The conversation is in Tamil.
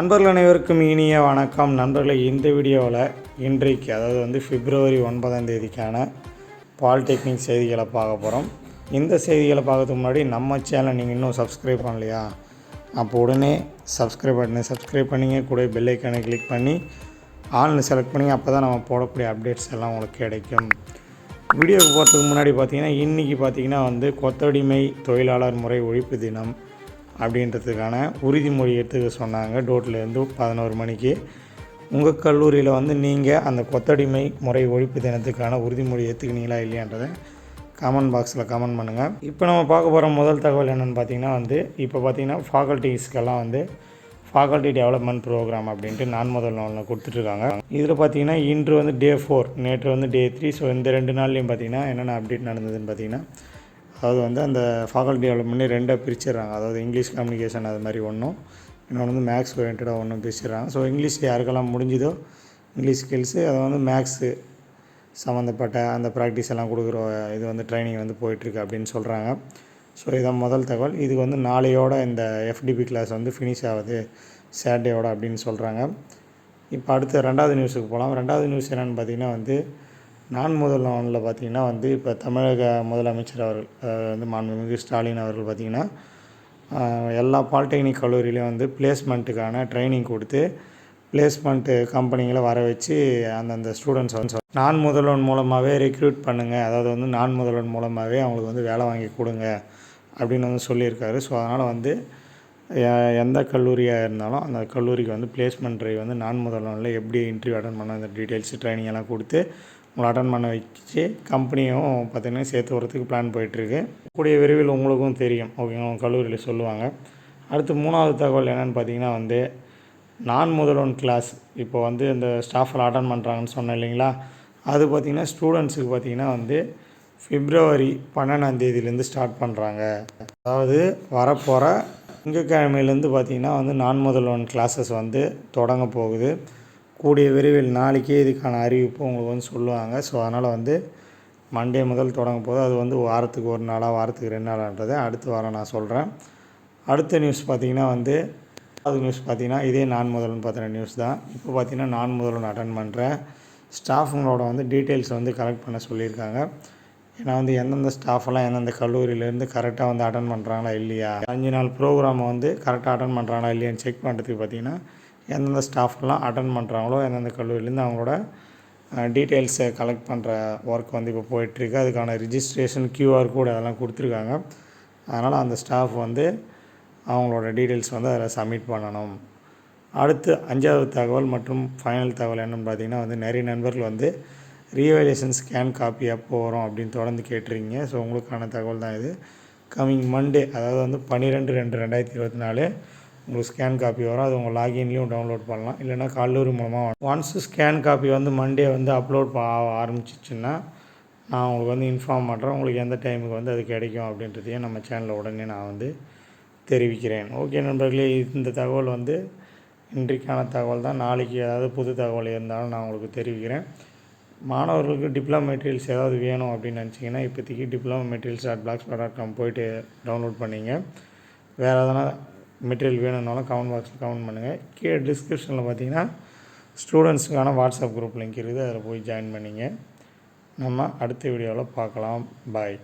நண்பர்கள் அனைவருக்கும் இனிய வணக்கம். நண்பர்களை இந்த வீடியோவில் இன்றைக்கு அதாவது பிப்ரவரி 9ஆம் தேதிக்கான பாலிடெக்னிக் செய்திகளை பார்க்க போகிறோம். இந்த செய்திகளை பார்க்கறதுக்கு முன்னாடி நம்ம சேனலை நீங்கள் இன்னும் சப்ஸ்கிரைப் பண்ணலையா? அப்போ உடனே சப்ஸ்கிரைப் பண்ணிங்க, கூட பெல் ஐக்கானை கிளிக் பண்ணி ஆல்னு செலக்ட் பண்ணி, அப்போ தான் நம்ம போடக்கூடிய அப்டேட்ஸ் எல்லாம் உங்களுக்கு கிடைக்கும். வீடியோவுக்கு போகிறதுக்கு முன்னாடி பார்த்திங்கன்னா இன்றைக்கி கொத்தடிமை தொழிலாளர் முறை ஒழிப்பு தினம் அப்படின்றதுக்கான உறுதிமொழி எடுத்துக்க சொன்னாங்க. டோட்லேருந்து 11 மணிக்கு உங்கள் கல்லூரியில் நீங்கள் அந்த கொத்தடிமை முறை ஒழிப்பு தினத்துக்கான உறுதிமொழி ஏற்றுக்கினீங்களா இல்லையான்றதை கமெண்ட் பாக்ஸில் கமெண்ட் பண்ணுங்கள். இப்போ நம்ம பார்க்க போகிற முதல் தகவல் என்னென்னு பார்த்திங்கன்னா இப்போ பார்த்திங்கன்னா ஃபேக்கல்ட்டிஸ்க்கெல்லாம் ஃபேக்கல்ட்டி டெவலப்மெண்ட் ப்ரோக்ராம் அப்படின்ட்டு முதல் நாளில் கொடுத்துட்ருக்காங்க. இதில் பார்த்திங்கன்னா இன்று டே 4, நேற்று டே 3. ஸோ இந்த 2 நாள்லேயும் பார்த்திங்கன்னா என்னென்ன அப்டேட் நடந்ததுன்னு பார்த்திங்கன்னா, அதாவது அந்த ஃபேக்கல்ட்டி டெவலப்மெண்ட்டே 2ஆக பிரிச்சிடுறாங்க. அதாவது இங்கிலீஷ் கம்யூனிகேஷன் அது மாதிரி ஒன்றும், இன்னொன்று மேக்ஸ் ஓரியன்டாக ஒன்றும் பிரிச்சிடுறாங்க. ஸோ இங்கிலீஷ் யாருக்கெல்லாம் முடிஞ்சுதோ இங்கிலீஷ் ஸ்கில்ஸு, அதை மேக்ஸு சம்மந்தப்பட்ட அந்த ப்ராக்டிஸ் எல்லாம் கொடுக்குற இது ட்ரைனிங் போயிட்டுருக்கு அப்படின்னு சொல்கிறாங்க. ஸோ இதான் முதல் தகவல். இது நாளையோட இந்த எஃப்டிபி கிளாஸ் ஃபினிஷ் ஆகுது சாட்டர்டேயோட அப்படின்னு சொல்கிறாங்க. இப்போ அடுத்து 2வது நியூஸுக்கு போகலாம். 2வது நியூஸ் என்னென்னு பார்த்திங்கன்னா முதல் நாளில் பார்த்திங்கன்னா இப்போ தமிழக முதலமைச்சர் அவர்கள் மாண்புமிகு ஸ்டாலின் அவர்கள் பார்த்திங்கன்னா எல்லா பாலிடெக்னிக் கல்லூரியிலையும் பிளேஸ்மெண்ட்டுக்கான ட்ரைனிங் கொடுத்து பிளேஸ்மெண்ட்டு கம்பெனிகளை வர வச்சு அந்தந்த ஸ்டூடெண்ட்ஸ் முதல்வன் மூலமாகவே ரெக்ரூட் பண்ணுங்கள், அதாவது முதல்வன் மூலமாகவே அவங்களுக்கு வேலை வாங்கி கொடுங்க அப்படின்னு சொல்லியிருக்காரு. ஸோ அதனால் எந்த கல்லூரியாக இருந்தாலும் அந்த கல்லூரிக்கு பிளேஸ்மெண்ட் ட்ரைவ் முதல்வனில் எப்படி இன்டர்வியூ அட்டன் பண்ண அந்த டீட்டெயில்ஸ் ட்ரைனிங் எல்லாம் கொடுத்து உங்களை அட்டன் பண்ண வச்சு கம்பெனியும் பார்த்திங்கன்னா சேர்த்து வரத்துக்கு பிளான் போயிட்டுருக்கு. கூடிய விரைவில் உங்களுக்கும் தெரியும், ஓகேங்களா, உங்கள் கல்லூரியில் சொல்லுவாங்க. அடுத்து 3வது தகவல் என்னென்னு பார்த்திங்கன்னா முதல்வன் கிளாஸ் இப்போ இந்த ஸ்டாஃபில் அட்டன் பண்ணுறாங்கன்னு சொன்னேன் இல்லைங்களா, அது பார்த்திங்கன்னா ஸ்டூடெண்ட்ஸுக்கு பார்த்திங்கன்னா பிப்ரவரி 12ஆம் தேதியிலேருந்து ஸ்டார்ட் பண்ணுறாங்க. அதாவது வரப்போகிற திங்கட்கிழமையிலேருந்து பார்த்திங்கன்னா முதல்வன் கிளாஸஸ் தொடங்க போகுது. கூடிய விரைவில் நாளைக்கே இதுக்கான அறிவிப்பு உங்களுக்கு சொல்லுவாங்க. ஸோ அதனால் மண்டே முதல் தொடங்க போது அது வாரத்துக்கு 1 நாளாக வாரத்துக்கு 2 நாளான்றதை அடுத்த வாரம் நான் சொல்கிறேன். அடுத்த நியூஸ் பார்த்திங்கன்னா அது நியூஸ் பார்த்திங்கன்னா இதே முதல்வன் பார்த்தின நியூஸ் தான். இப்போ பார்த்திங்கன்னா முதல்வன் அட்டன் பண்ணுற ஸ்டாஃபுங்களோட டீட்டெயில்ஸ் கலெக்ட் பண்ண சொல்லியிருக்காங்க. ஏன்னா எந்தெந்த ஸ்டாஃபெல்லாம் எந்தெந்த கல்லூரியிலேருந்து கரெக்டாக அட்டன் பண்ணுறாங்களா இல்லையா, 5 நாள் ப்ரோக்ராமை கரெக்டாக அட்டன் பண்ணுறாங்களா இல்லையான்னு செக் பண்ணுறதுக்கு பார்த்திங்கன்னா எந்தெந்த ஸ்டாஃப்லாம் அட்டன் பண்ணுறாங்களோ எந்தெந்த கல்லூரியிலேருந்து அவங்களோட டீட்டெயில்ஸை கலெக்ட் பண்ணுற ஒர்க் இப்போ போயிட்டுருக்கு. அதுக்கான ரிஜிஸ்ட்ரேஷன் QR கோடு அதெல்லாம் கொடுத்துருக்காங்க. அதனால் அந்த ஸ்டாஃப் அவங்களோட டீட்டெயில்ஸ் அதில் சப்மிட் பண்ணணும். அடுத்து 5வது தகவல் மற்றும் ஃபைனல் தகவல் என்னென்னு பார்த்திங்கன்னா நிறைய நண்பர்கள் ரீவேல்யூஷன் ஸ்கேன் காப்பி எப்போ வரும் அப்படின்னு தொடர்ந்து கேட்டிருக்கீங்க. ஸோ உங்களுக்கான தகவல் தான் இது. கம்மிங் மண்டே, அதாவது 12/2/2024 உங்களுக்கு ஸ்கேன் காப்பி வரும். அது உங்கள் லாகின்லேயும் டவுன்லோட் பண்ணலாம், இல்லைனா கல்லூரி மூலமாக. Once scan copy Monday upload ஆரம்பிச்சிச்சுன்னா நான் உங்களுக்கு இன்ஃபார்ம் பண்ணுறேன். உங்களுக்கு எந்த டைமுக்கு அது கிடைக்கும் அப்படின்றதையும் நம்ம சேனலில் உடனே நான் தெரிவிக்கிறேன். ஓகே நண்பர்களே, இந்த தகவல் இன்றைக்கான தகவல் தான். நாளைக்கு ஏதாவது புது தகவல் இருந்தாலும் நான் உங்களுக்கு தெரிவிக்கிறேன். மாணவர்களுக்கு டிப்ளமோ மெட்டீரியல்ஸ் ஏதாவது வேணும் அப்படின்னு நினச்சிங்கன்னா இப்போதைக்கு diploma-materials.blogspot.com போய்ட்டு டவுன்லோட் பண்ணிங்க. வேறு எதனா மெட்டீரியல் வேணும்னாலும் கமெண்ட் பாக்ஸில் கமெண்ட் பண்ணுங்கள். கீழே டிஸ்கிரிப்ஷனில் பார்த்தீங்கன்னா ஸ்டூடெண்ட்ஸுக்கான வாட்ஸ்அப் குரூப் லிங்க் இருக்குது, அதில் போய் ஜாயின் பண்ணிங்க. நம்ம அடுத்த வீடியோவில் பார்க்கலாம். பாய்.